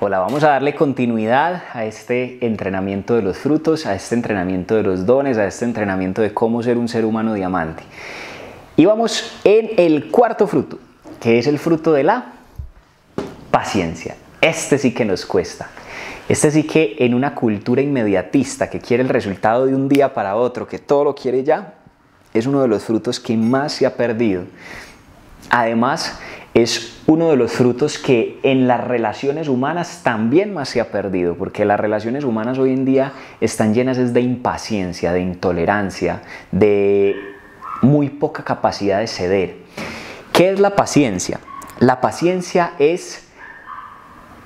Hola, vamos a darle continuidad a este entrenamiento de los frutos, a este entrenamiento de los dones, a este entrenamiento de cómo ser un ser humano diamante. Y vamos en el cuarto fruto, que es el fruto de la paciencia. Este sí que nos cuesta. Este sí que en una cultura inmediatista que quiere el resultado de un día para otro, que todo lo quiere ya, es uno de los frutos que más se ha perdido. Además, es uno de los frutos que en las relaciones humanas también más se ha perdido, porque las relaciones humanas hoy en día están llenas de impaciencia, de intolerancia, de muy poca capacidad de ceder. ¿Qué es la paciencia? La paciencia es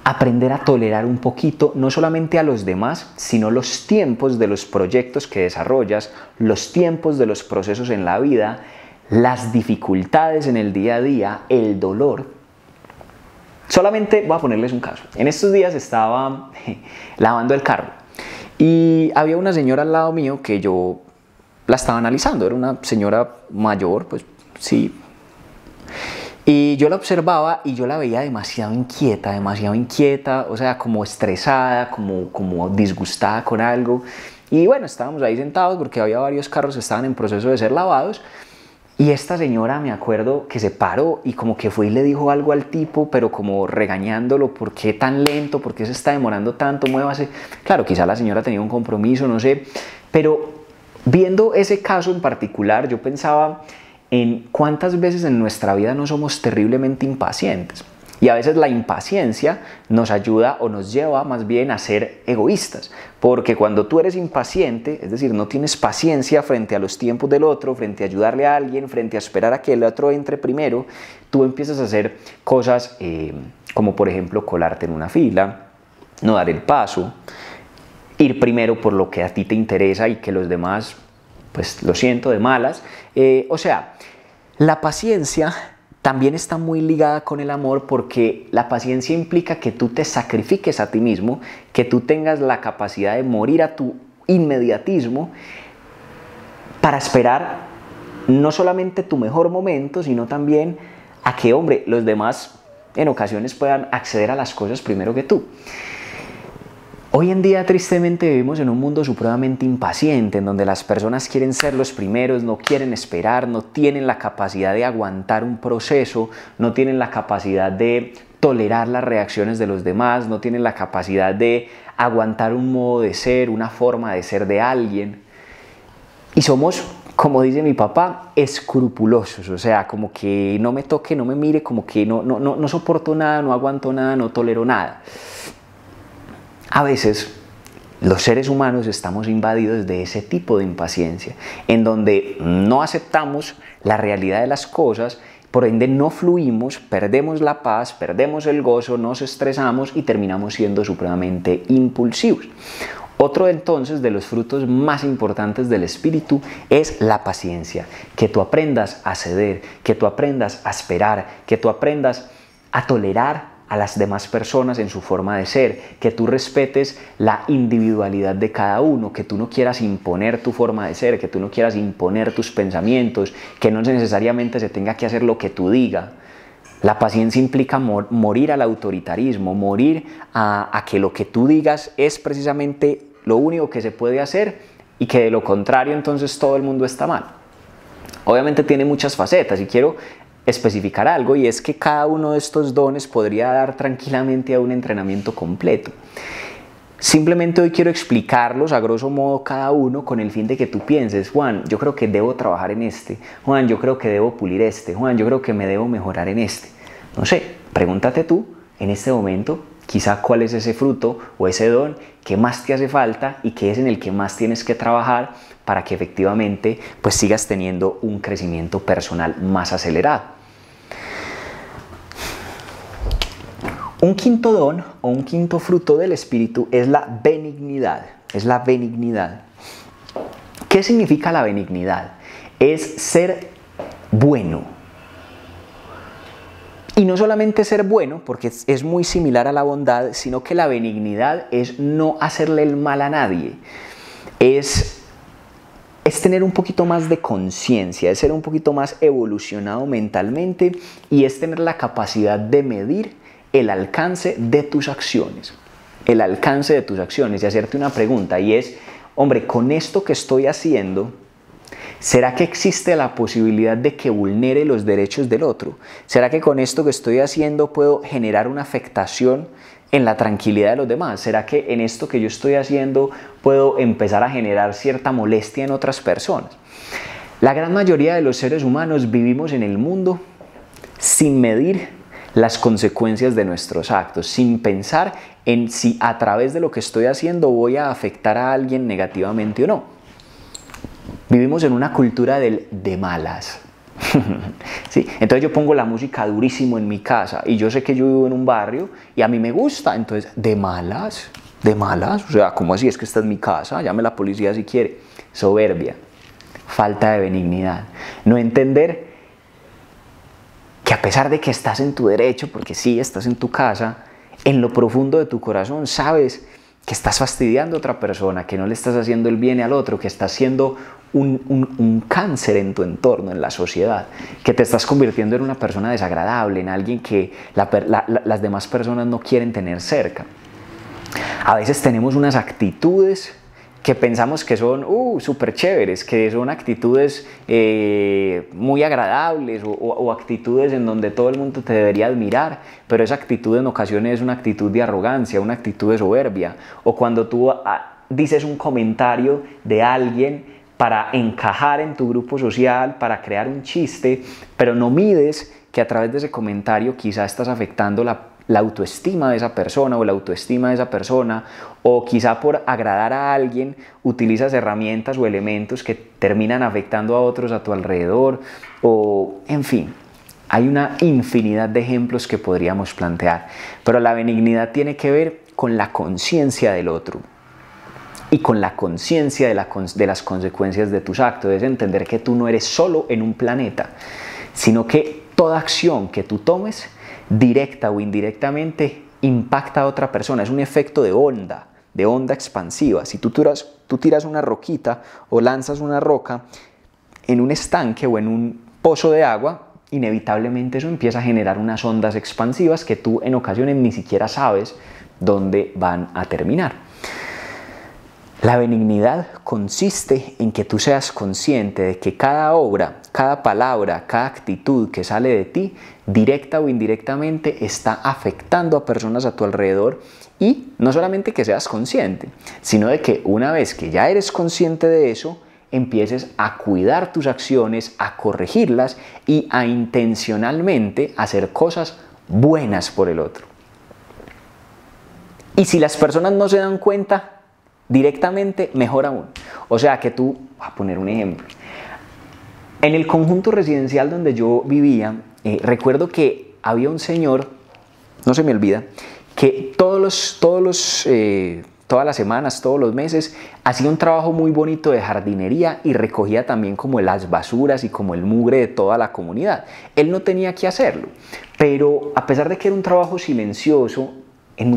aprender a tolerar un poquito, no solamente a los demás, sino los tiempos de los proyectos que desarrollas, los tiempos de los procesos en la vida, las dificultades en el día a día, el dolor. Solamente voy a ponerles un caso. En estos días estaba lavando el carro y había una señora al lado mío que yo la estaba analizando. Era una señora mayor, pues sí. Y yo la observaba y yo la veía demasiado inquieta, o sea, como estresada, como disgustada con algo. Y bueno, estábamos ahí sentados porque había varios carros que estaban en proceso de ser lavados. Y esta señora, me acuerdo que se paró y como que fue y le dijo algo al tipo, pero como regañándolo, ¿por qué tan lento? ¿Por qué se está demorando tanto? Muévase. Claro, quizá la señora tenía un compromiso, no sé, pero viendo ese caso en particular, yo pensaba en cuántas veces en nuestra vida no somos terriblemente impacientes. Y a veces la impaciencia nos ayuda o nos lleva más bien a ser egoístas, porque cuando tú eres impaciente, es decir, no tienes paciencia frente a los tiempos del otro, frente a ayudarle a alguien, frente a esperar a que el otro entre primero, tú empiezas a hacer cosas como por ejemplo colarte en una fila, no dar el paso, ir primero por lo que a ti te interesa y que los demás, pues lo siento, de malas. O sea, la paciencia también está muy ligada con el amor, porque la paciencia implica que tú te sacrifiques a ti mismo, que tú tengas la capacidad de morir a tu inmediatismo para esperar no solamente tu mejor momento, sino también a que, hombre, los demás en ocasiones puedan acceder a las cosas primero que tú. Hoy en día, tristemente, vivimos en un mundo supremamente impaciente, en donde las personas quieren ser los primeros, no quieren esperar, no tienen la capacidad de aguantar un proceso, no tienen la capacidad de tolerar las reacciones de los demás, no tienen la capacidad de aguantar un modo de ser, una forma de ser de alguien. Y somos, como dice mi papá, escrupulosos, o sea, como que no me toque, no me mire, como que no soporto nada, no aguanto nada, no tolero nada. A veces los seres humanos estamos invadidos de ese tipo de impaciencia, en donde no aceptamos la realidad de las cosas, por ende no fluimos, perdemos la paz, perdemos el gozo, nos estresamos y terminamos siendo supremamente impulsivos. Otro entonces de los frutos más importantes del espíritu es la paciencia, que tú aprendas a ceder, que tú aprendas a esperar, que tú aprendas a tolerar a las demás personas en su forma de ser, que tú respetes la individualidad de cada uno, que tú no quieras imponer tu forma de ser, que tú no quieras imponer tus pensamientos, que no necesariamente se tenga que hacer lo que tú digas. La paciencia implica morir al autoritarismo, morir a que lo que tú digas es precisamente lo único que se puede hacer y que de lo contrario entonces todo el mundo está mal. Obviamente tiene muchas facetas y quiero especificar algo, y es que cada uno de estos dones podría dar tranquilamente a un entrenamiento completo. Simplemente hoy quiero explicarlos a grosso modo cada uno con el fin de que tú pienses: Juan, yo creo que debo trabajar en este, Juan, yo creo que debo pulir este, Juan, yo creo que me debo mejorar en este. No sé, pregúntate tú en este momento quizá cuál es ese fruto o ese don que más te hace falta y que es en el que más tienes que trabajar para que efectivamente pues sigas teniendo un crecimiento personal más acelerado. Un quinto don o un quinto fruto del espíritu es la benignidad. ¿Qué significa la benignidad? Es ser bueno. Y no solamente ser bueno, porque es muy similar a la bondad, sino que la benignidad es no hacerle el mal a nadie. Es es tener un poquito más de conciencia, es ser un poquito más evolucionado mentalmente y es tener la capacidad de medir el alcance de tus acciones. El alcance de tus acciones y hacerte una pregunta y es, hombre, con esto que estoy haciendo, ¿será que existe la posibilidad de que vulnere los derechos del otro? ¿Será que con esto que estoy haciendo puedo generar una afectación en la tranquilidad de los demás? ¿Será que en esto que yo estoy haciendo puedo empezar a generar cierta molestia en otras personas? La gran mayoría de los seres humanos vivimos en el mundo sin medir las consecuencias de nuestros actos, sin pensar en si a través de lo que estoy haciendo voy a afectar a alguien negativamente o no. Vivimos en una cultura de malas. ¿Sí? Entonces yo pongo la música durísimo en mi casa y yo sé que yo vivo en un barrio y a mí me gusta, entonces de malas, o sea, ¿cómo así? Es que esta es mi casa, llame a la policía si quiere. Soberbia, falta de benignidad, no entender que a pesar de que estás en tu derecho, porque sí, estás en tu casa, en lo profundo de tu corazón sabes que estás fastidiando a otra persona, que no le estás haciendo el bien al otro, que estás siendo un cáncer en tu entorno, en la sociedad, que te estás convirtiendo en una persona desagradable, en alguien que las demás personas no quieren tener cerca. A veces tenemos unas actitudes que pensamos que son súper chéveres, que son actitudes muy agradables o actitudes en donde todo el mundo te debería admirar, pero esa actitud en ocasiones es una actitud de arrogancia, una actitud de soberbia, o cuando tú dices un comentario de alguien para encajar en tu grupo social, para crear un chiste, pero no mides que a través de ese comentario quizá estás afectando la autoestima de esa persona o la autoestima de esa persona, o quizá por agradar a alguien utilizas herramientas o elementos que terminan afectando a otros a tu alrededor, o en fin, hay una infinidad de ejemplos que podríamos plantear, pero la benignidad tiene que ver con la conciencia del otro y con la conciencia de las consecuencias de tus actos. Es entender que tú no eres solo en un planeta, sino que toda acción que tú tomes, directa o indirectamente, impacta a otra persona. Es un efecto de onda expansiva. Si tú tiras una roquita o lanzas una roca en un estanque o en un pozo de agua, inevitablemente eso empieza a generar unas ondas expansivas que tú en ocasiones ni siquiera sabes dónde van a terminar. La benignidad consiste en que tú seas consciente de que cada obra, cada palabra, cada actitud que sale de ti, directa o indirectamente, está afectando a personas a tu alrededor, y no solamente que seas consciente, sino de que una vez que ya eres consciente de eso, empieces a cuidar tus acciones, a corregirlas y a intencionalmente hacer cosas buenas por el otro. Y si las personas no se dan cuenta directamente, mejor aún. O sea que tú, voy a poner un ejemplo. En el conjunto residencial donde yo vivía, recuerdo que había un señor, no se me olvida, que todas las semanas, todos los meses, hacía un trabajo muy bonito de jardinería y recogía también como las basuras y como el mugre de toda la comunidad. Él no tenía que hacerlo, pero a pesar de que era un trabajo silencioso, en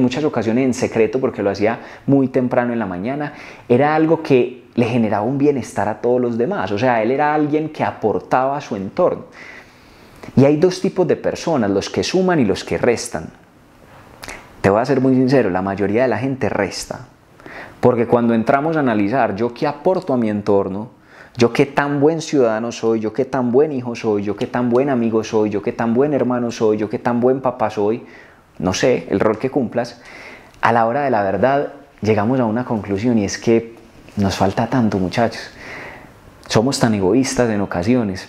muchas ocasiones en secreto, porque lo hacía muy temprano en la mañana, era algo que le generaba un bienestar a todos los demás. O sea, él era alguien que aportaba a su entorno. Y hay dos tipos de personas, los que suman y los que restan. Te voy a ser muy sincero, la mayoría de la gente resta. Porque cuando entramos a analizar yo qué aporto a mi entorno, yo qué tan buen ciudadano soy, yo qué tan buen hijo soy, yo qué tan buen amigo soy, yo qué tan buen hermano soy, yo qué tan buen papá soy, no sé, el rol que cumplas, a la hora de la verdad llegamos a una conclusión, y es que nos falta tanto, muchachos. Somos tan egoístas en ocasiones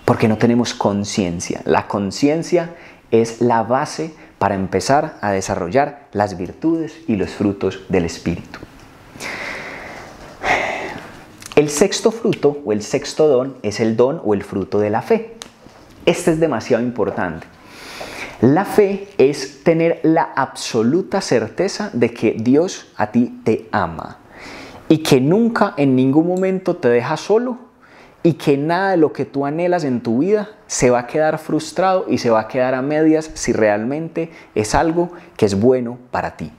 porque no tenemos conciencia. La conciencia es la base para empezar a desarrollar las virtudes y los frutos del Espíritu. El sexto fruto o el sexto don es el don o el fruto de la fe. Este es demasiado importante. La fe es tener la absoluta certeza de que Dios a ti te ama y que nunca en ningún momento te deja solo, y que nada de lo que tú anhelas en tu vida se va a quedar frustrado y se va a quedar a medias si realmente es algo que es bueno para ti.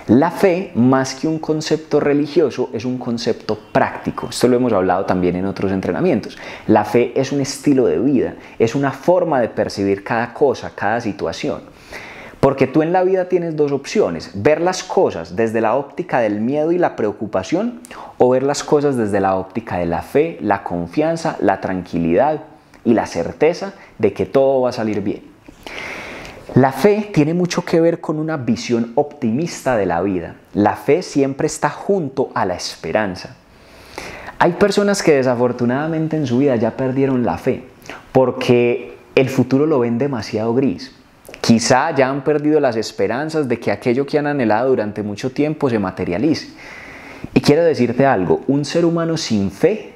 La fe, más que un concepto religioso, es un concepto práctico. Esto lo hemos hablado también en otros entrenamientos. La fe es un estilo de vida, es una forma de percibir cada cosa, cada situación. Porque tú en la vida tienes dos opciones: ver las cosas desde la óptica del miedo y la preocupación, o ver las cosas desde la óptica de la fe, la confianza, la tranquilidad y la certeza de que todo va a salir bien. La fe tiene mucho que ver con una visión optimista de la vida. La fe siempre está junto a la esperanza. Hay personas que desafortunadamente en su vida ya perdieron la fe porque el futuro lo ven demasiado gris. Quizá ya han perdido las esperanzas de que aquello que han anhelado durante mucho tiempo se materialice. Y quiero decirte algo: un ser humano sin fe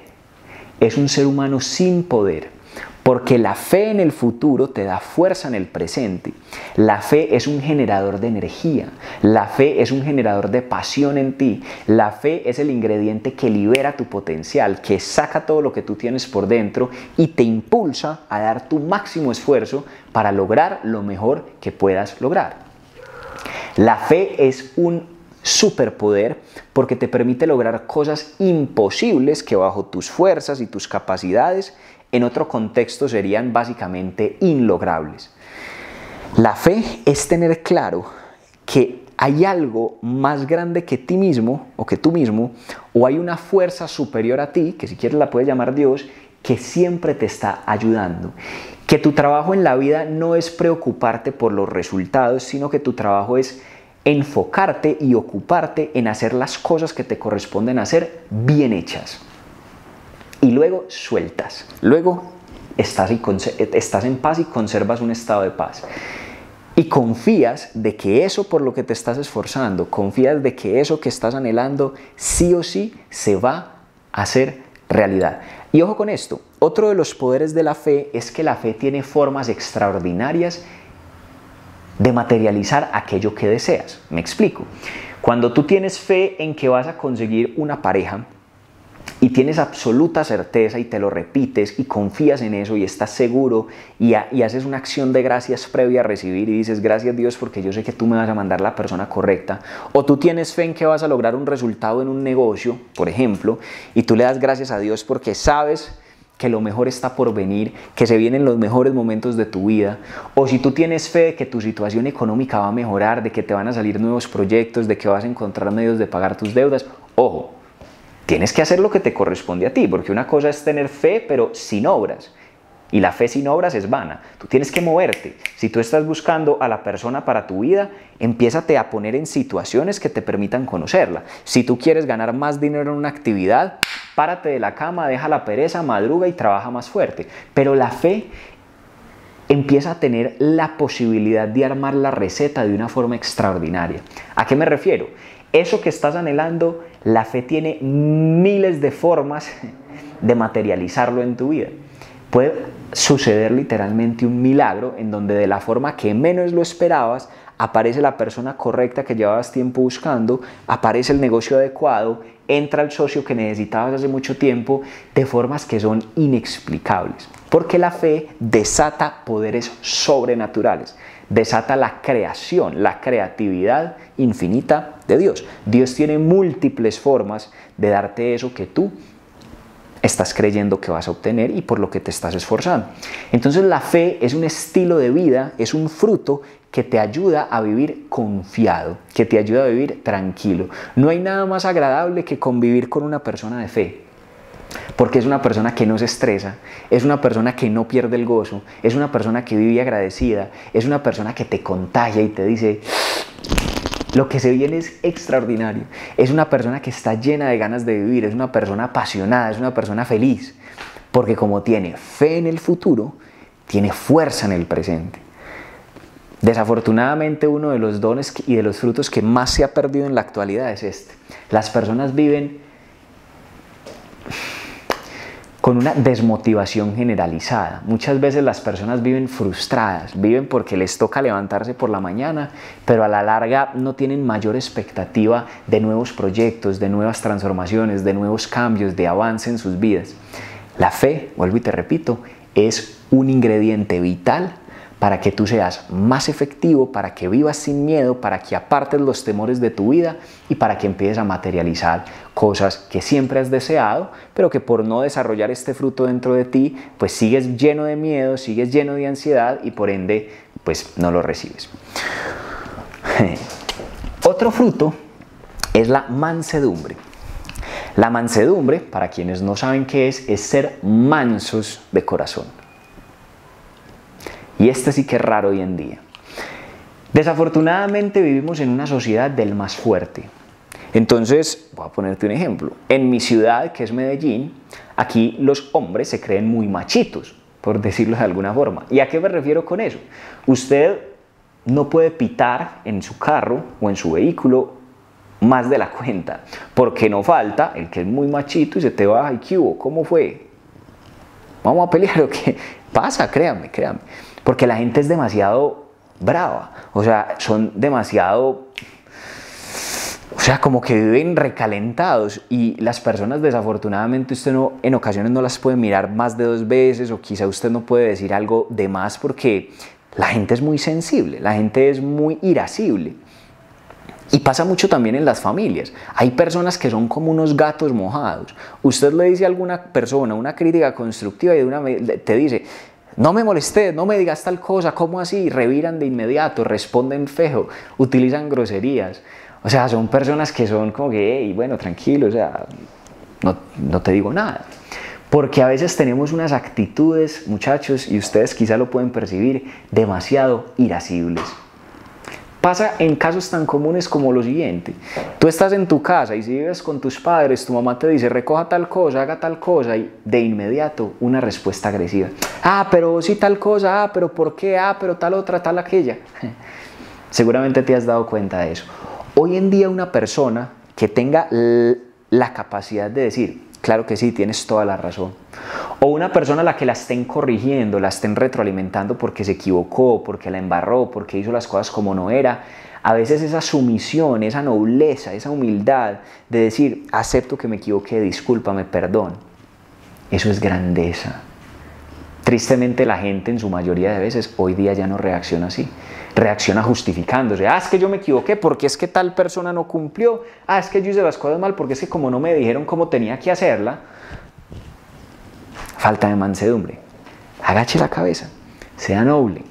es un ser humano sin poder. Porque la fe en el futuro te da fuerza en el presente. La fe es un generador de energía. La fe es un generador de pasión en ti. La fe es el ingrediente que libera tu potencial, que saca todo lo que tú tienes por dentro y te impulsa a dar tu máximo esfuerzo para lograr lo mejor que puedas lograr. La fe es un superpoder porque te permite lograr cosas imposibles que bajo tus fuerzas y tus capacidades en otro contexto serían básicamente inlogrables. La fe es tener claro que hay algo más grande que ti mismo o que tú mismo, o hay una fuerza superior a ti, que si quieres la puedes llamar Dios, que siempre te está ayudando. Que tu trabajo en la vida no es preocuparte por los resultados, sino que tu trabajo es enfocarte y ocuparte en hacer las cosas que te corresponden hacer bien hechas. Y luego sueltas, luego estás en paz y conservas un estado de paz. Y confías de que eso por lo que te estás esforzando, confías de que eso que estás anhelando sí o sí se va a hacer realidad. Y ojo con esto, otro de los poderes de la fe es que la fe tiene formas extraordinarias de materializar aquello que deseas. Me explico. Cuando tú tienes fe en que vas a conseguir una pareja, y tienes absoluta certeza y te lo repites y confías en eso y estás seguro y haces una acción de gracias previa a recibir y dices: gracias Dios porque yo sé que tú me vas a mandar la persona correcta. O tú tienes fe en que vas a lograr un resultado en un negocio, por ejemplo, y tú le das gracias a Dios porque sabes que lo mejor está por venir, que se vienen los mejores momentos de tu vida. O si tú tienes fe de que tu situación económica va a mejorar, de que te van a salir nuevos proyectos, de que vas a encontrar medios de pagar tus deudas, ojo, tienes que hacer lo que te corresponde a ti, porque una cosa es tener fe, pero sin obras. Y la fe sin obras es vana. Tú tienes que moverte. Si tú estás buscando a la persona para tu vida, empiézate a poner en situaciones que te permitan conocerla. Si tú quieres ganar más dinero en una actividad, párate de la cama, deja la pereza, madruga y trabaja más fuerte. Pero la fe empieza a tener la posibilidad de armar la receta de una forma extraordinaria. ¿A qué me refiero? Eso que estás anhelando, la fe tiene miles de formas de materializarlo en tu vida. Puede suceder literalmente un milagro en donde de la forma que menos lo esperabas, aparece la persona correcta que llevabas tiempo buscando, aparece el negocio adecuado, entra el socio que necesitabas hace mucho tiempo, de formas que son inexplicables. Porque la fe desata poderes sobrenaturales, desata la creación, la creatividad infinita de Dios. Dios tiene múltiples formas de darte eso que tú estás creyendo que vas a obtener y por lo que te estás esforzando. Entonces la fe es un estilo de vida, es un fruto que te ayuda a vivir confiado, que te ayuda a vivir tranquilo. No hay nada más agradable que convivir con una persona de fe, porque es una persona que no se estresa, es una persona que no pierde el gozo, es una persona que vive agradecida, es una persona que te contagia y te dice: lo que se viene es extraordinario. Es una persona que está llena de ganas de vivir, es una persona apasionada, es una persona feliz, porque como tiene fe en el futuro, tiene fuerza en el presente. Desafortunadamente, uno de los dones y de los frutos que más se ha perdido en la actualidad es este. Las personas viven con una desmotivación generalizada. Muchas veces las personas viven frustradas, viven porque les toca levantarse por la mañana, pero a la larga no tienen mayor expectativa de nuevos proyectos, de nuevas transformaciones, de nuevos cambios, de avance en sus vidas. La fe, vuelvo y te repito, es un ingrediente vital para que tú seas más efectivo, para que vivas sin miedo, para que apartes los temores de tu vida y para que empieces a materializar cosas que siempre has deseado, pero que por no desarrollar este fruto dentro de ti, pues sigues lleno de miedo, sigues lleno de ansiedad y por ende, pues no lo recibes. Otro fruto es la mansedumbre. La mansedumbre, para quienes no saben qué es ser mansos de corazón. Y este sí que es raro hoy en día. Desafortunadamente vivimos en una sociedad del más fuerte. Entonces, voy a ponerte un ejemplo. En mi ciudad, que es Medellín, aquí los hombres se creen muy machitos, por decirlo de alguna forma. ¿Y a qué me refiero con eso? Usted no puede pitar en su carro o en su vehículo más de la cuenta, porque no falta el que es muy machito y se te baja y ¿qué hubo? ¿Cómo fue? ¿Vamos a pelear o qué? Pasa, créanme. Porque la gente es demasiado brava, o sea, son demasiado, o sea, como que viven recalentados y las personas desafortunadamente usted no, en ocasiones no las puede mirar más de 2 veces o quizá usted no puede decir algo de más porque la gente es muy sensible, la gente es muy irascible. Y pasa mucho también en las familias. Hay personas que son como unos gatos mojados. Usted le dice a alguna persona una crítica constructiva y de una vez te dice, no me molestes, no me digas tal cosa, ¿cómo así? Reviran de inmediato, responden feo, utilizan groserías. O sea, son personas que son como que, hey, bueno, tranquilo, o sea, no te digo nada. Porque a veces tenemos unas actitudes, muchachos, y ustedes quizá lo pueden percibir, demasiado irascibles. Pasa en casos tan comunes como lo siguiente. Tú estás en tu casa y si vives con tus padres, tu mamá te dice recoja tal cosa, haga tal cosa y de inmediato una respuesta agresiva. Ah, pero sí tal cosa, ah, pero ¿por qué? Ah, pero tal otra, tal aquella. Seguramente te has dado cuenta de eso. Hoy en día una persona que tenga la capacidad de decir, claro que sí, tienes toda la razón. O una persona a la que la estén corrigiendo, la estén retroalimentando porque se equivocó, porque la embarró, porque hizo las cosas como no era. A veces esa sumisión, esa nobleza, esa humildad de decir, acepto que me equivoqué, discúlpame, perdón. Eso es grandeza. Tristemente la gente en su mayoría de veces hoy día ya no reacciona así. Reacciona justificándose. Ah, es que yo me equivoqué porque es que tal persona no cumplió. Ah, es que yo hice las cosas mal porque es que como no me dijeron cómo tenía que hacerla. Falta de mansedumbre. Agache la cabeza. Sea noble.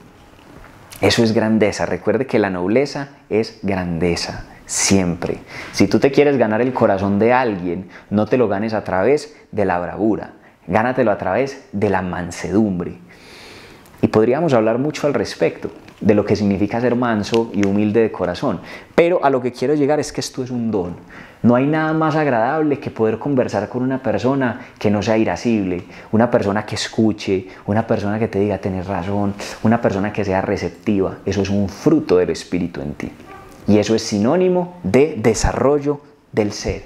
Eso es grandeza. Recuerde que la nobleza es grandeza. Siempre. Si tú te quieres ganar el corazón de alguien, no te lo ganes a través de la bravura. Gánatelo a través de la mansedumbre. Y podríamos hablar mucho al respecto de lo que significa ser manso y humilde de corazón. Pero a lo que quiero llegar es que esto es un don. No hay nada más agradable que poder conversar con una persona que no sea irascible, una persona que escuche, una persona que te diga tenés razón, una persona que sea receptiva. Eso es un fruto del Espíritu en ti. Y eso es sinónimo de desarrollo del ser.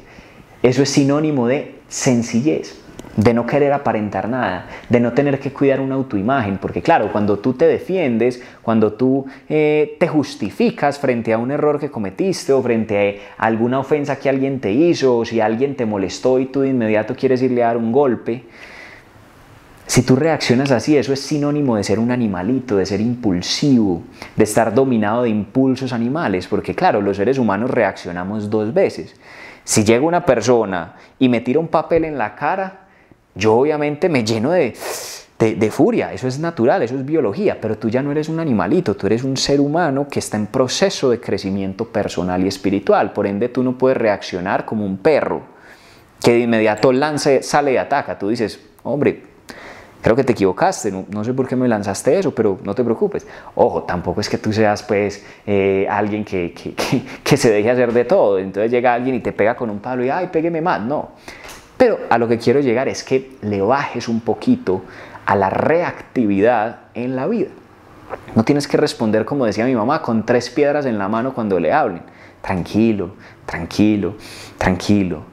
Eso es sinónimo de sencillez. De no querer aparentar nada, de no tener que cuidar una autoimagen, porque claro, cuando tú te defiendes, cuando tú te justificas frente a un error que cometiste o frente a alguna ofensa que alguien te hizo, o si alguien te molestó y tú de inmediato quieres irle a dar un golpe, si tú reaccionas así, eso es sinónimo de ser un animalito, de ser impulsivo, de estar dominado de impulsos animales, porque claro, los seres humanos reaccionamos 2 veces. Si llega una persona y me tira un papel en la cara, yo obviamente me lleno de furia, eso es natural, eso es biología, pero tú ya no eres un animalito, tú eres un ser humano que está en proceso de crecimiento personal y espiritual, por ende tú no puedes reaccionar como un perro que de inmediato sale y ataca. Tú dices, hombre, creo que te equivocaste, no sé por qué me lanzaste eso, pero no te preocupes. Ojo, tampoco es que tú seas pues alguien que se deje hacer de todo, entonces llega alguien y te pega con un palo y ay, pégueme más, no. Pero a lo que quiero llegar es que le bajes un poquito a la reactividad en la vida. No tienes que responder, como decía mi mamá, con 3 piedras en la mano cuando le hablen. Tranquilo, tranquilo, tranquilo.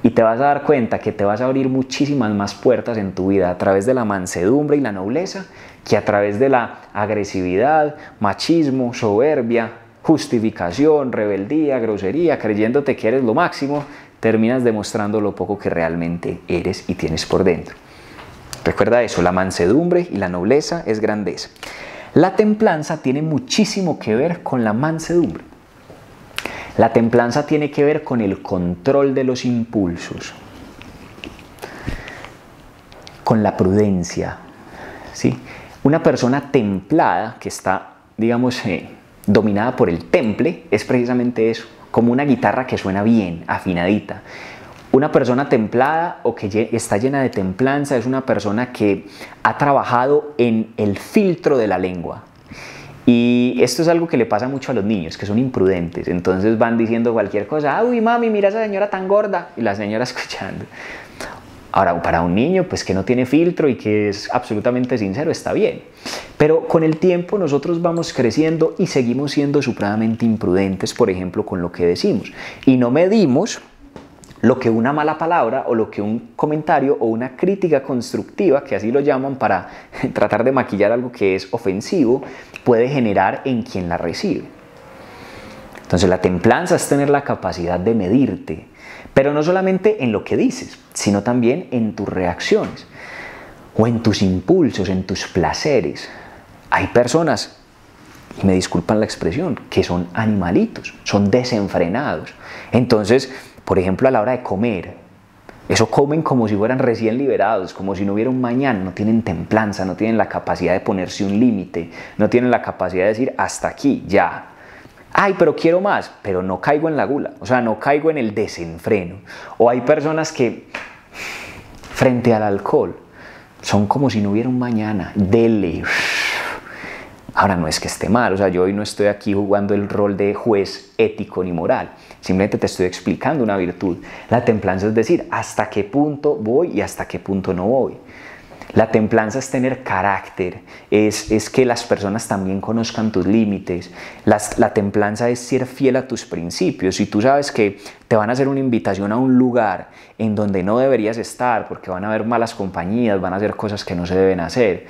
Y te vas a dar cuenta que te vas a abrir muchísimas más puertas en tu vida a través de la mansedumbre y la nobleza que a través de la agresividad, machismo, soberbia, justificación, rebeldía, grosería, creyéndote que eres lo máximo, terminas demostrando lo poco que realmente eres y tienes por dentro. Recuerda eso, la mansedumbre y la nobleza es grandeza. La templanza tiene muchísimo que ver con la mansedumbre. La templanza tiene que ver con el control de los impulsos, con la prudencia, ¿sí? Una persona templada que está, digamos, dominada por el temple es precisamente eso, como una guitarra que suena bien, afinadita. Una persona templada o que está llena de templanza es una persona que ha trabajado en el filtro de la lengua. Y esto es algo que le pasa mucho a los niños, que son imprudentes. Entonces van diciendo cualquier cosa, uy mami, mira a esa señora tan gorda, y la señora escuchando. Ahora, para un niño pues que no tiene filtro y que es absolutamente sincero, está bien. Pero con el tiempo nosotros vamos creciendo y seguimos siendo supremamente imprudentes, por ejemplo, con lo que decimos. Y no medimos lo que una mala palabra o lo que un comentario o una crítica constructiva, que así lo llaman para tratar de maquillar algo que es ofensivo, puede generar en quien la recibe. Entonces la templanza es tener la capacidad de medirte, pero no solamente en lo que dices, sino también en tus reacciones o en tus impulsos, en tus placeres. Hay personas, y me disculpan la expresión, que son animalitos, son desenfrenados. Entonces, por ejemplo, a la hora de comer, eso comen como si fueran recién liberados, como si no hubiera un mañana, no tienen templanza, no tienen la capacidad de ponerse un límite, no tienen la capacidad de decir hasta aquí, ya. Ay, pero quiero más, pero no caigo en la gula, o sea, no caigo en el desenfreno. O hay personas que, frente al alcohol, son como si no hubiera un mañana, dele. Ahora no es que esté mal, o sea, yo hoy no estoy aquí jugando el rol de juez ético ni moral, simplemente te estoy explicando una virtud. La templanza es decir, hasta qué punto voy y hasta qué punto no voy. La templanza es tener carácter, es que las personas también conozcan tus límites. La templanza es ser fiel a tus principios. Si tú sabes que te van a hacer una invitación a un lugar en donde no deberías estar porque van a haber malas compañías, van a hacer cosas que no se deben hacer,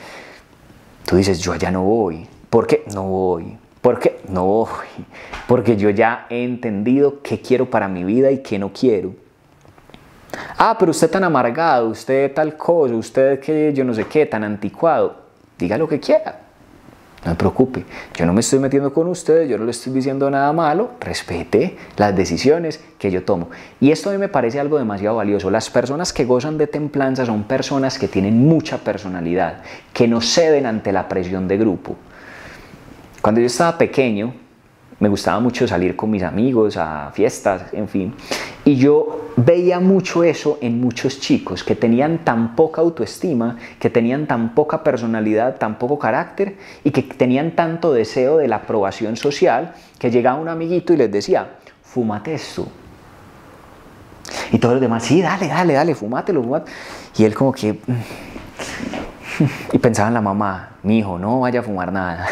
tú dices, yo allá no voy. ¿Por qué? No voy. ¿Por qué? No voy. Porque yo ya he entendido qué quiero para mi vida y qué no quiero. Ah, pero usted tan amargado, usted tal cosa, usted que yo no sé qué, tan anticuado. Diga lo que quiera. No me preocupe. Yo no me estoy metiendo con usted, yo no le estoy diciendo nada malo. Respete las decisiones que yo tomo. Y esto a mí me parece algo demasiado valioso. Las personas que gozan de templanza son personas que tienen mucha personalidad, que no ceden ante la presión de grupo. Cuando yo estaba pequeño, me gustaba mucho salir con mis amigos a fiestas, en fin. Y yo veía mucho eso en muchos chicos que tenían tan poca autoestima, que tenían tan poca personalidad, tan poco carácter y que tenían tanto deseo de la aprobación social que llegaba un amiguito y les decía, fúmate esto. Y todos los demás, sí, dale, fúmatelo. Y él como que... Y pensaba en la mamá, mi hijo, no vaya a fumar nada.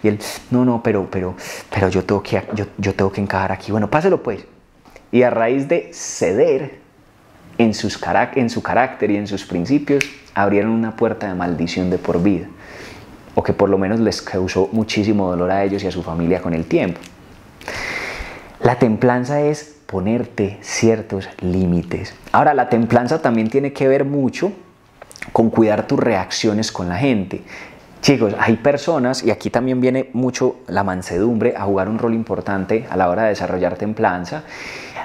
Y él, no, pero yo tengo que encajar aquí. Bueno, páselo pues. Y a raíz de ceder en su carácter y en sus principios, abrieron una puerta de maldición de por vida. O que por lo menos les causó muchísimo dolor a ellos y a su familia con el tiempo. La templanza es ponerte ciertos límites. Ahora, la templanza también tiene que ver mucho con cuidar tus reacciones con la gente. Chicos, hay personas, y aquí también viene mucho la mansedumbre a jugar un rol importante a la hora de desarrollar templanza.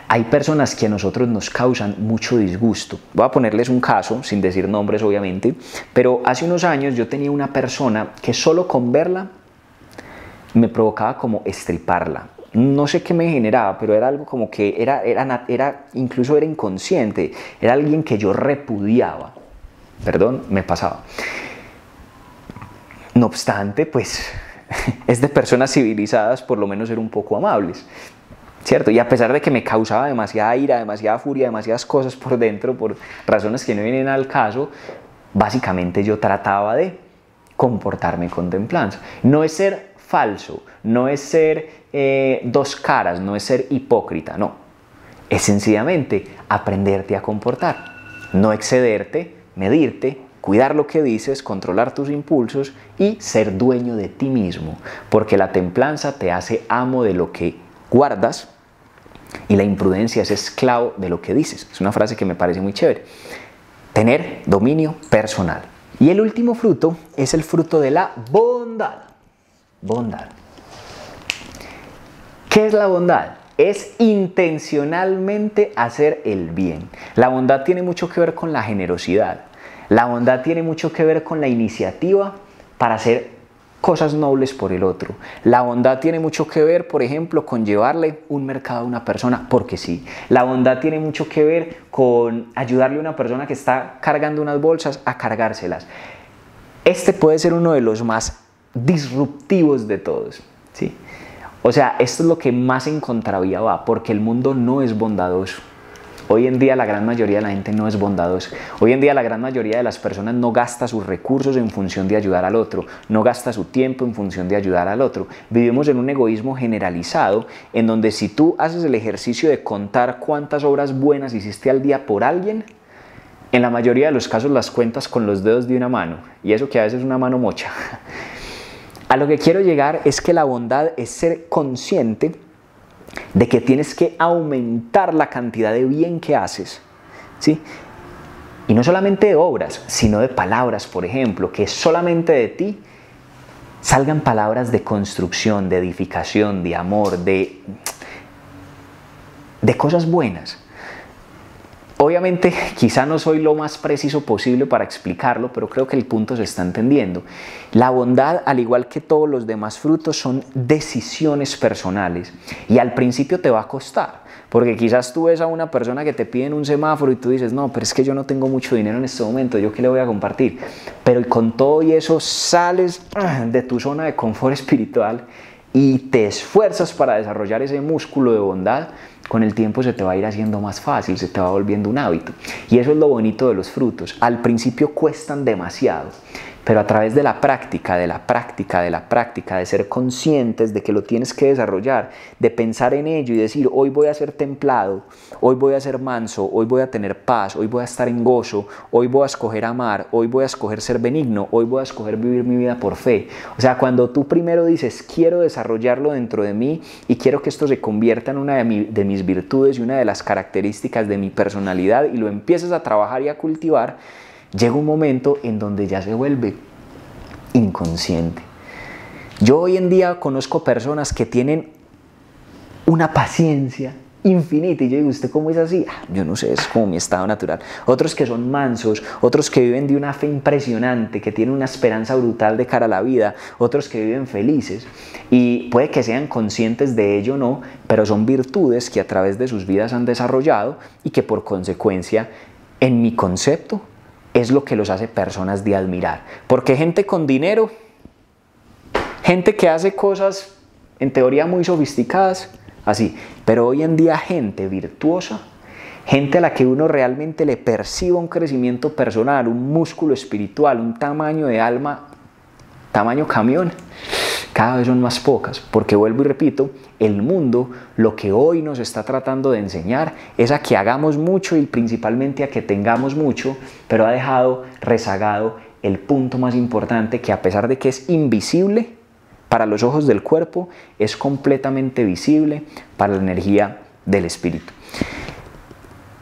Hay personas que a nosotros nos causan mucho disgusto. Voy a ponerles un caso, sin decir nombres obviamente, pero hace unos años yo tenía una persona que solo con verla me provocaba como estriparla. No sé qué me generaba, pero era algo como que incluso era inconsciente, era alguien que yo repudiaba. Perdón, me pasaba. No obstante, pues es de personas civilizadas por lo menos ser un poco amables, ¿cierto? Y a pesar de que me causaba demasiada ira, demasiada furia, demasiadas cosas por dentro, por razones que no vienen al caso, básicamente yo trataba de comportarme con templanza. No es ser falso, no es ser dos caras, no es ser hipócrita, no. Es sencillamente aprenderte a comportar, no excederte, medirte, cuidar lo que dices, controlar tus impulsos y ser dueño de ti mismo, porque la templanza te hace amo de lo que guardas y la imprudencia es esclavo de lo que dices. Es una frase que me parece muy chévere. Tener dominio personal. Y el último fruto es el fruto de la bondad. bondad. ¿Qué es la bondad? Es intencionalmente hacer el bien. La bondad tiene mucho que ver con la generosidad. La bondad tiene mucho que ver con la iniciativa para hacer cosas nobles por el otro. La bondad tiene mucho que ver, por ejemplo, con llevarle un mercado a una persona porque sí. La bondad tiene mucho que ver con ayudarle a una persona que está cargando unas bolsas a cargárselas. Este puede ser uno de los más disruptivos de todos, ¿sí? O sea, esto es lo que más en contravía va, porque el mundo no es bondadoso. Hoy en día la gran mayoría de la gente no es bondadosa. Hoy en día la gran mayoría de las personas no gasta sus recursos en función de ayudar al otro, no gasta su tiempo en función de ayudar al otro. Vivimos en un egoísmo generalizado en donde si tú haces el ejercicio de contar cuántas obras buenas hiciste al día por alguien, en la mayoría de los casos las cuentas con los dedos de una mano, y eso que a veces es una mano mocha. A lo que quiero llegar es que la bondad es ser consciente de que tienes que aumentar la cantidad de bien que haces, ¿sí? Y no solamente de obras, sino de palabras, por ejemplo, que solamente de ti salgan palabras de construcción, de edificación, de amor, de cosas buenas. Obviamente, quizá no soy lo más preciso posible para explicarlo, pero creo que el punto se está entendiendo. La bondad, al igual que todos los demás frutos, son decisiones personales. Y al principio te va a costar, porque quizás tú ves a una persona que te pide en un semáforo y tú dices, no, pero es que yo no tengo mucho dinero en este momento, ¿yo qué le voy a compartir? Pero con todo y eso sales de tu zona de confort espiritual y te esfuerzas para desarrollar ese músculo de bondad. Con el tiempo se te va a ir haciendo más fácil, se te va volviendo un hábito. Y eso es lo bonito de los frutos. Al principio cuestan demasiado, pero a través de la práctica, de ser conscientes de que lo tienes que desarrollar, de pensar en ello y decir, hoy voy a ser templado, hoy voy a ser manso, hoy voy a tener paz, hoy voy a estar en gozo, hoy voy a escoger amar, hoy voy a escoger ser benigno, hoy voy a escoger vivir mi vida por fe. O sea, cuando tú primero dices, quiero desarrollarlo dentro de mí y quiero que esto se convierta en una de mis virtudes y una de las características de mi personalidad y lo empiezas a trabajar y a cultivar, llega un momento en donde ya se vuelve inconsciente. Yo hoy en día conozco personas que tienen una paciencia infinita y yo digo, ¿usted cómo es así? Yo no sé, es como mi estado natural. Otros que son mansos, otros que viven de una fe impresionante, que tienen una esperanza brutal de cara a la vida, otros que viven felices y puede que sean conscientes de ello o no, pero son virtudes que a través de sus vidas han desarrollado y que por consecuencia, en mi concepto, es lo que los hace personas de admirar. Porque gente con dinero, gente que hace cosas en teoría muy sofisticadas, así. Pero hoy en día gente virtuosa, gente a la que uno realmente le perciba un crecimiento personal, un músculo espiritual, un tamaño de alma, tamaño camión, cada vez son más pocas, porque vuelvo y repito, el mundo lo que hoy nos está tratando de enseñar es a que hagamos mucho y principalmente a que tengamos mucho, pero ha dejado rezagado el punto más importante que a pesar de que es invisible para los ojos del cuerpo, es completamente visible para la energía del espíritu.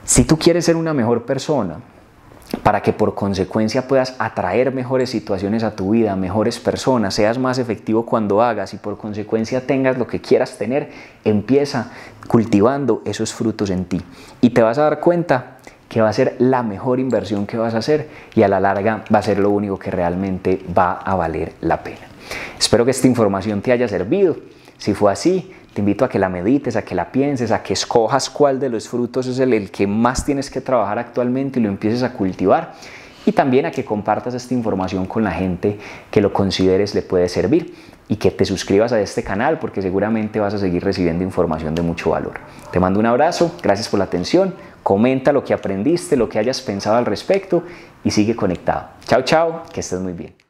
Si tú quieres ser una mejor persona, para que por consecuencia puedas atraer mejores situaciones a tu vida, mejores personas, seas más efectivo cuando hagas y por consecuencia tengas lo que quieras tener, empieza cultivando esos frutos en ti y te vas a dar cuenta que va a ser la mejor inversión que vas a hacer y a la larga va a ser lo único que realmente va a valer la pena. Espero que esta información te haya servido. Si fue así, te invito a que la medites, a que la pienses, a que escojas cuál de los frutos es el que más tienes que trabajar actualmente y lo empieces a cultivar. Y también a que compartas esta información con la gente que lo consideres le puede servir y que te suscribas a este canal porque seguramente vas a seguir recibiendo información de mucho valor. Te mando un abrazo, gracias por la atención, comenta lo que aprendiste, lo que hayas pensado al respecto y sigue conectado. Chao, chao, que estés muy bien.